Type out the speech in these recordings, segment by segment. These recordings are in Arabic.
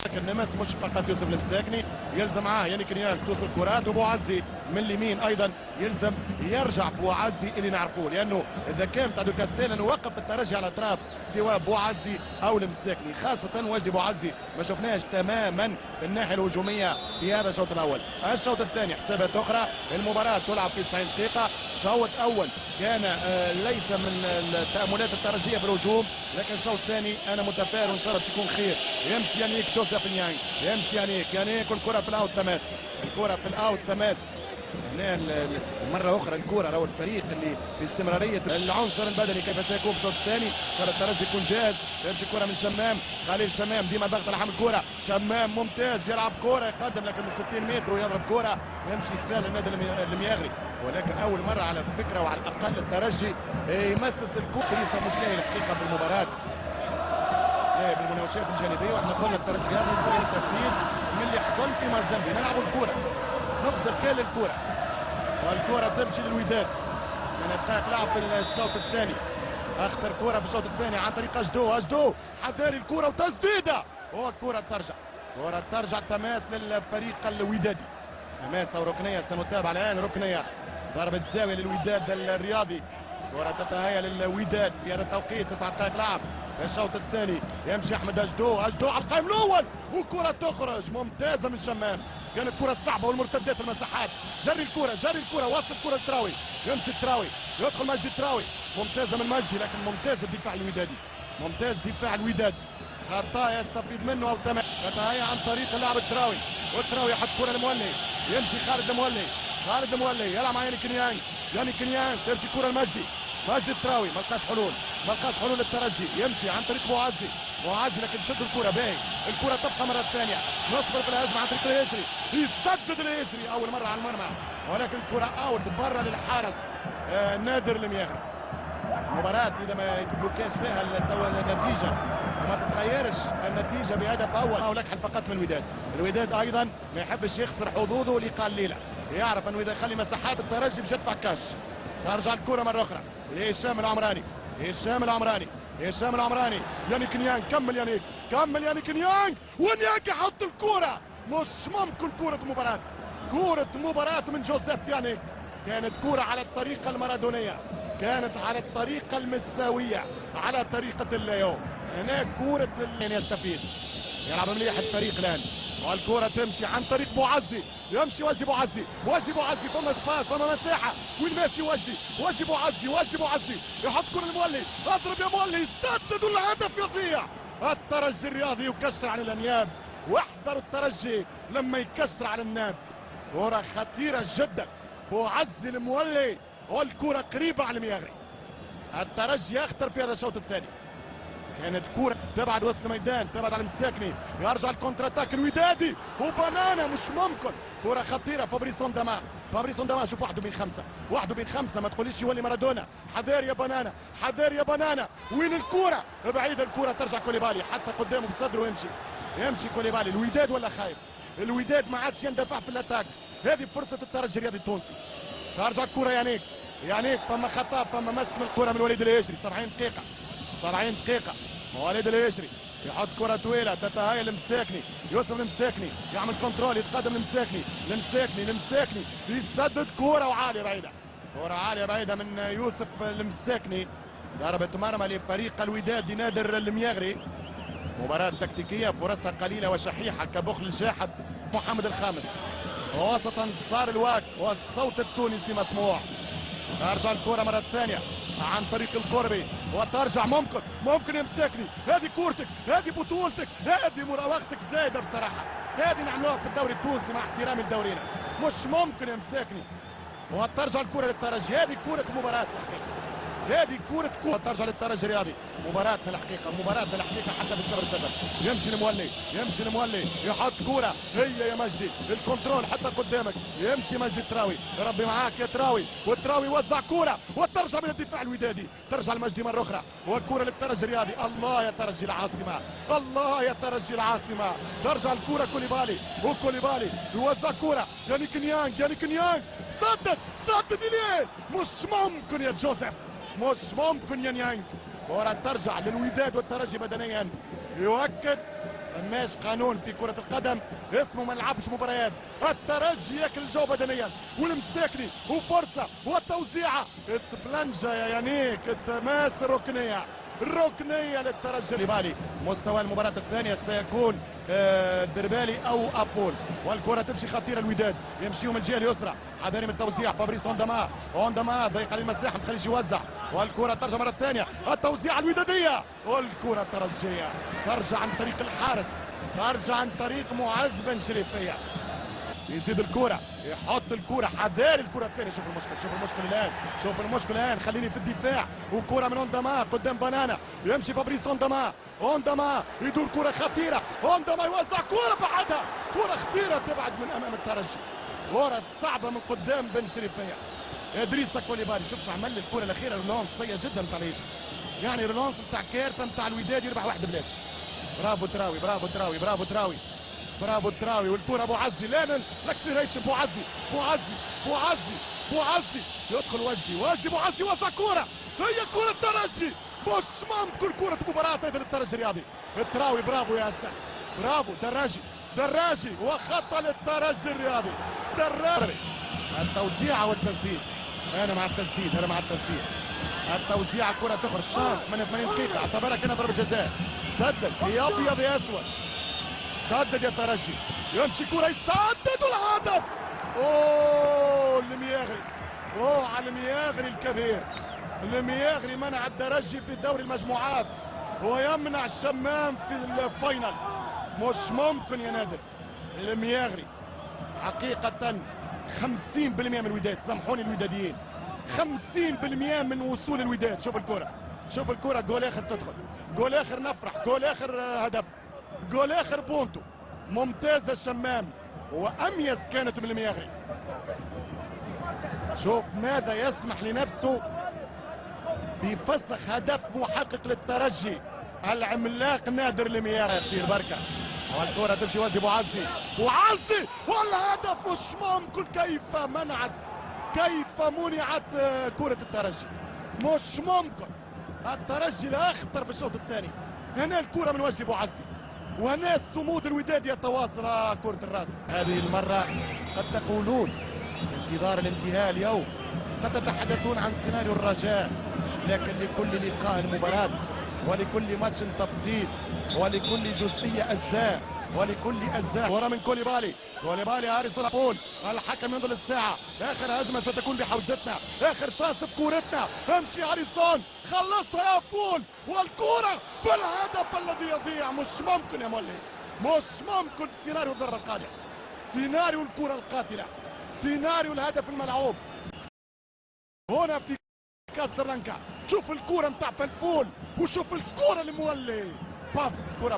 النمس مش فقط يوسف المساكني، يلزم معاه يعني كريان توصل كرات، وبوعزي من اليمين ايضا يلزم يرجع بوعزي اللي نعرفوه، لانه اذا كان تاع كاستيلا نوقف الترجي على الاطراف سواء بوعزي او المساكني، خاصه وجدي بوعزي ما شفناش تماما في الناحيه الهجوميه في هذا الشوط الاول. الشوط الثاني حسابات اخرى، المباراه تلعب في 90 دقيقه. الشوط الاول كان ليس من التاملات الترجيه في الهجوم، لكن الشوط الثاني انا متفائل وان شاء الله يكون خير. يمشي يانيك جوزيف نيانج، يمشي يانيك والكره في الاوت تماس، الكره في الاوت تماس. هنا مرة أخرى الكرة راهو الفريق اللي في استمرارية العنصر البدني كيف سيكون في الشوط الثاني. إن شاء الله الترجي يكون جاهز. تمشي الكرة من شمام، خليل شمام ديما ضغط على حامل الكرة، شمام ممتاز يلعب كرة يقدم لكن من 60 متر ويضرب كرة يمشي يسال النادي المياغري، ولكن أول مرة على فكرة وعلى الأقل الترجي يمسس الكرة. لسه مش لاقي الحقيقة بالمباراة بالمناوشات الجانبية، واحنا قلنا الترجي هذا لازم يستفيد من اللي حصل في مازامبي. نلعبوا الكرة نخسر كل الكرة والكرة تمشي للوداد. من دقائق لعب في الشوط الثاني، اخطر كرة في الشوط الثاني عن طريق اجدو حذاري الكرة وتسديدة، والكرة ترجع، كرة ترجع تماس للفريق الودادي. تماس او ركنية سنتابع الان، ركنية ضربة زاوية للوداد الرياضي، كرة تتهيأ للوداد في هذا التوقيت. 9 دقائق لعب في الشوط الثاني. يمشي احمد اجدو على القائم الاول وكرة تخرج ممتازة من شمام، كانت كرة صعبة والمرتدات المساحات. جري الكرة وصل الكرة لتراوي، يمشي التراوي يدخل مجدي التراوي، ممتازة من مجدي لكن ممتاز الدفاع الودادي، ممتاز دفاع الوداد. خطأ يستفيد منه او تمام تتهيأ عن طريق اللاعب التراوي، والتراوي يحط كرة لمولي، يمشي خالد المولي يلعب مع ياني كنيان تمشي كرة لمجدي، مجدي التراوي ما لقاش حلول للترجي، يمشي عن طريق بوعزي لكن شد الكرة باهي، الكرة تبقى مرة ثانية، نصبر في الهجمة عن طريق الهجري، يسدد الهجري أول مرة على المرمى، ولكن الكرة أوت برا للحارس نادر المياغري. المباراة إذا ما يبلوكاش فيها النتيجة وما تتغيرش النتيجة بهدف أول لكحل فقط من الوداد أيضا ما يحبش يخسر حظوظه لقال ليلة، يعرف أنه إذا يخلي مساحات الترجي باش يدفع كاش. ترجع الكرة مرة أخرى لهشام العمراني، يانيك نيانج كمل يانيك نيانج ونيانج يحط الكرة. مش ممكن كرة مباراة من جوزيف يانيك، كانت كرة على الطريقة المارادونية، كانت على الطريقة المساوية، على طريقة الليو. هناك كرة اللي يستفيد، يلعب مليح الفريق الآن، والكرة تمشي عن طريق بوعزي، يمشي وجدي بوعزي فما سباس فما مساحة، وين ماشي وجدي بوعزي يحط كرة لمولي، اضرب يا مولي، يسدد والهدف يضيع. الترجي الرياضي يكسر عن الانياب، واحذروا الترجي لما يكسر على الناب. كرة خطيرة جدا، بوعزي المولي والكرة قريبة على المياغري. الترجي يخطر في هذا الشوط الثاني، كانت كرة تبعد وسط الميدان، تبعد على المساكني، يرجع الكونتر اتاك الودادي وبنانا، مش ممكن كرة خطيرة. فابريسون داما شوف واحد بين خمسة ما تقوليش يولي مارادونا. حذار يا بنانا وين الكرة؟ بعيدة الكرة ترجع كوليبالي حتى قدامه بصدره يمشي كوليبالي. الوداد ولا خايف؟ الوداد ما عادش يندفع في الاتاك، هذه فرصة الترجي الرياضي التونسي. ترجع الكرة يانيك فما خطأ، فما مسك من الكرة من وليد الهجري. 70 دقيقة وليد الهجري يحط كرة طويلة تتهيأ لمساكني، يوسف المساكني يعمل كنترول، يتقدم لمساكني يسدد كرة عالية بعيدة من يوسف المساكني، ضربة مرمى لفريق الوداد نادر المياغري. مباراة تكتيكية فرصها قليلة وشحيحة كبخل الجاحد. محمد الخامس وسطا صار الواك والصوت التونسي مسموع. ترجع الكرة مرة ثانية عن طريق القربي وترجع، ممكن يمسكني، هذه كورتك، هذه بطولتك، هذه مراوغتك زايدة بصراحة، هذه نعملوها في الدوري التونسي مع احترامي لدورينا، مش ممكن يمسكني. وترجع الكرة للترجي، هذه كرة مباراة الحقيقة، هذه كرة ترجع للترجي الرياضي. مباراتنا الحقيقة حتى في السبر السفر. يمشي المولي يحط كرة، هي يا مجدي الكنترول حتى قدامك، يمشي مجدي التراوي، ربي معاك يا تراوي، والتراوي وزع كرة وترجع من الدفاع الودادي، ترجع المجدي مرة أخرى والكرة للترجي الرياضي. الله يا ترجي العاصمة، ترجع الكرة كوليبالي يوزع كرة، يانيك نيانج سدد إليه، مش ممكن يا جوزيف، مش ممكن يا نيانج. كرة ترجع للوداد والترجي بدنيا يؤكد ماش قانون في كرة القدم اسمه ما نلعبش مباريات. الترجي ياكل الجو بدنيا والمساكني وفرصة والتوزيعة البلنجة يا يانيك التماس الركنية للترجي البالي. مستوى المباراة الثانية سيكون دربالي او افول والكرة تمشي خطيرة. الوداد يمشيوا من الجهة اليسرى حذري من التوزيع. فابريس اونداما ضيق عليه المساحة ما تخليش يوزع والكرة ترجع مرة ثانية. التوزيع الودادية والكرة الترجية ترجع عن طريق الحارس ترجع عن طريق معز بن شريفية. يزيد الكرة يحط الكرة حذاري الكرة الثانية. شوف المشكل الآن خليني في الدفاع وكرة من اونداما قدام بنانا يمشي فابريس اونداما يدور كرة خطيرة. اونداما يوزع كرة بعدها كرة خطيرة تبعد من أمام الترجي. كرة صعبة من قدام بن شريفية. ادريس كوليبالي شوف عمل الكرة الأخيرة رولانس سيء جدا بتاع الهجم يعني رولانس بتاع كارثة بتاع الوداد يربح واحد بلاش. برافو تراوي والكرة بوعزي لا الاكسلريشن بوعزي يدخل وجدي بوعزي وزع كرة هي كرة الترجي مش ممكن كرة مباراة هذا للترجي الرياضي. التراوي برافو يا حسن برافو دراجي وخطأ للترجي الرياضي. دراجي التوزيع والتسديد. انا مع التسديد التوزيع كرة تخرج شانس 88 دقيقة اعتبرها كانت ضربة جزاء. سدد يا ابيض يا اسود سدد يا الترجي يمشي كرة يسدد الهدف. المياغري على المياغري الكبير. المياغري منع الترجي في دوري المجموعات ويمنع الشمام في الفاينل. مش ممكن يا نادر. المياغري حقيقة 50% من الوداد سامحوني الوداديين 50% من وصول الوداد. شوف الكرة جول اخر تدخل جول اخر نفرح جول اخر هدف جول اخر بونتو ممتازة الشمام واميز كانت من المياغري. شوف ماذا يسمح لنفسه بفسخ هدف محقق للترجي العملاق نادر المياغري في البركة والكرة تمشي وجدي بوعزي والهدف مش ممكن. كيف منعت كرة الترجي مش ممكن. الترجي الأخطر في الشوط الثاني. هنا الكرة من وجدي بوعزي وهنا الصمود الوداد يتواصل. كرة الراس هذه المرة قد تقولون في انتظار الانتهاء اليوم قد تتحدثون عن سيناريو الرجاء لكن لكل لقاء مباراة ولكل ماتش تفصيل ولكل جزئية أجزاء ولكل أجزاء. ورا من كوليبالي هارس الفول الحكم ينظر للساعة. آخر هجمة ستكون بحوزتنا آخر شانس في كورتنا. امشي هاريسون خلصها يا فول والكرة في الهدف الذي يضيع. مش ممكن يا مولي مش ممكن. سيناريو الذرة القادمة سيناريو الكرة القاتلة سيناريو الهدف الملعوب هنا في كاسابلانكا. شوف الكرة متاع فلفول وشوف الكرة المولي باف كرة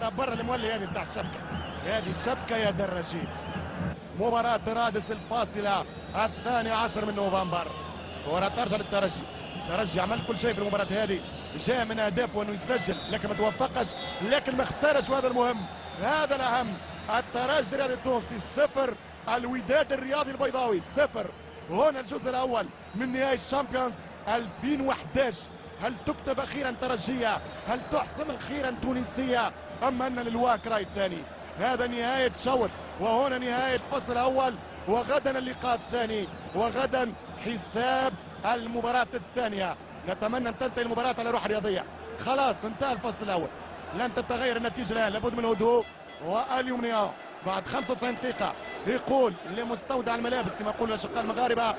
برا المولي. هذه بتاع الشبكة هذه الشبكة يا دراجين. مباراة رادس الفاصلة 12 من نوفمبر. كرة ترجع للترجي. الترجي عمل كل شيء في المباراة هذه جاء من أهدافه أنه يسجل لكن ما توفقش لكن ما خسرش وهذا المهم هذا الأهم. الترجي الرياضي التونسي 0 الوداد الرياضي البيضاوي 0. هنا الجزء الأول من نهائي الشامبيونز 2011. هل تكتب أخيرا ترجية؟ هل تحسم أخيرا تونسية؟ أم أن للواك رأي الثاني؟ هذا نهاية شوط وهنا نهاية فصل أول وغدا اللقاء الثاني وغدا حساب المباراة الثانية. نتمنى أن تنتهي المباراة على روح رياضية. خلاص انتهى الفصل الأول لن تتغير النتيجة الآن لابد من هدوء. واليومنيا بعد 95 دقيقة يقول لمستودع الملابس كما يقول الأشقاء المغاربة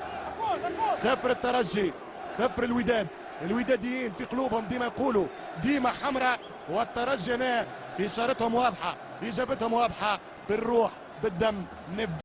0 الترجي 0 الوداد. الوداديين في قلوبهم ديما يقولوا ديما حمراء والترجي هنا إشارتهم واضحة إجابتهم واضحة بالروح بالدم نبدأ.